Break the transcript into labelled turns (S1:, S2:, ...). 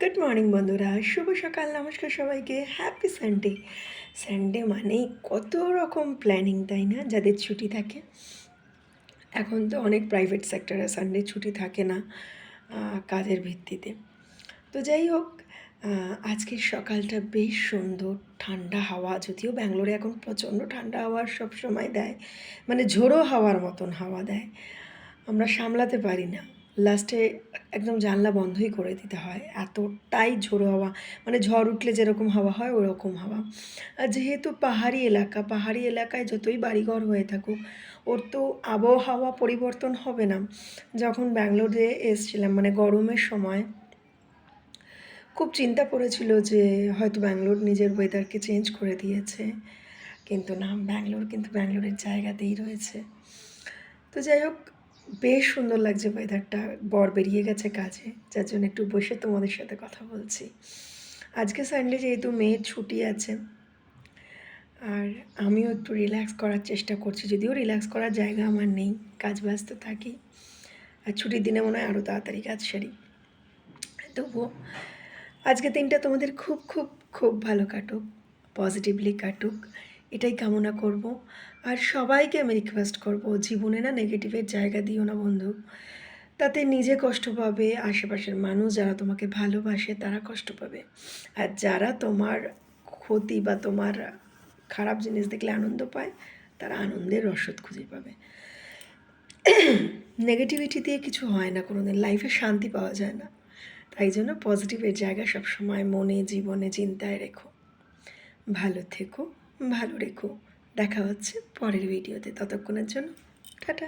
S1: Good morning বন্ধুরা, শুভ সকাল। নমস্কার সবাইকে, হ্যাপি সানডে। সানডে মানেই কত রকম প্ল্যানিং, তাই না? যাদের ছুটি থাকে। এখন তো অনেক প্রাইভেট সেক্টরে সানডে ছুটি থাকে না কাজের ভিত্তিতে। তো যাই হোক, আজকের সকালটা বেশ সুন্দর, ঠান্ডা হাওয়া। যদিও ব্যাঙ্গালোরে এখন প্রচণ্ড ঠান্ডা হাওয়া সব সময় দেয়, মানে ঝোড়ো হাওয়ার মতন হাওয়া দেয়, আমরা সামলাতে পারি না। লাস্টে একদম জানলা বন্ধই করে দিতে হয়, এতটাই ঝোড়ো হাওয়া, মানে ঝড় উঠলে যেরকম হাওয়া হয় ওরকম হাওয়া। আর যেহেতু পাহাড়ি এলাকায় যতই বাড়িঘর হয়ে থাকুক, ওর তো আবহাওয়া পরিবর্তন হবে না। যখন ব্যাঙ্গালোরে এসেছিলাম, মানে গরমের সময়, খুব চিন্তা পড়েছিল যে হয়তো ব্যাঙ্গালোর নিজের ওয়েদারকে চেঞ্জ করে দিয়েছে, কিন্তু না, ব্যাঙ্গালোর কিন্তু ব্যাঙ্গালোরের জায়গাতেই রয়েছে। তো যাই হোক, বেশ সুন্দর লাগছে ওয়েদারটা। বর বেরিয়ে গেছে কাজে, যার জন্য একটু বসে তোমাদের সাথে কথা বলছি। আজকে সানডে, যেহেতু মেয়ের ছুটি আছে, আর আমিও একটু রিল্যাক্স করার চেষ্টা করছি। যদিও রিল্যাক্স করার জায়গা আমার নেই, কাজ ব্যস্ত থাকি, আর ছুটির দিনে মনে হয় আরও তাড়াতাড়ি কাজ সারি। তবুও আজকে দিনটা তোমাদের খুব খুব খুব ভালো কাটুক, পজিটিভলি কাটুক, এটাই কামনা করব। আর সবাইকে আমি রিকোয়েস্ট করব, জীবনে না নেগেটিভের জায়গা দিও না বন্ধু। তাতে নিজে কষ্ট পাবে, আশেপাশের মানুষ যারা তোমাকে ভালোবাসে তারা কষ্ট পাবে। আর যারা তোমার ক্ষতি বা তোমার খারাপ জিনিস দেখলে আনন্দ পায়, তারা আনন্দের রসদ খুঁজে পাবে। নেগেটিভিটি দিয়ে কিছু হয় না কোনো দিন, লাইফে শান্তি পাওয়া যায় না। তাই জন্য পজিটিভের জায়গা সবসময় মনে, জীবনে, চিন্তায় রেখো। ভালো থেকো, ভালো রেখো। দেখা হচ্ছে পরের ভিডিওতে। ততক্ষণের জন্য টাটা।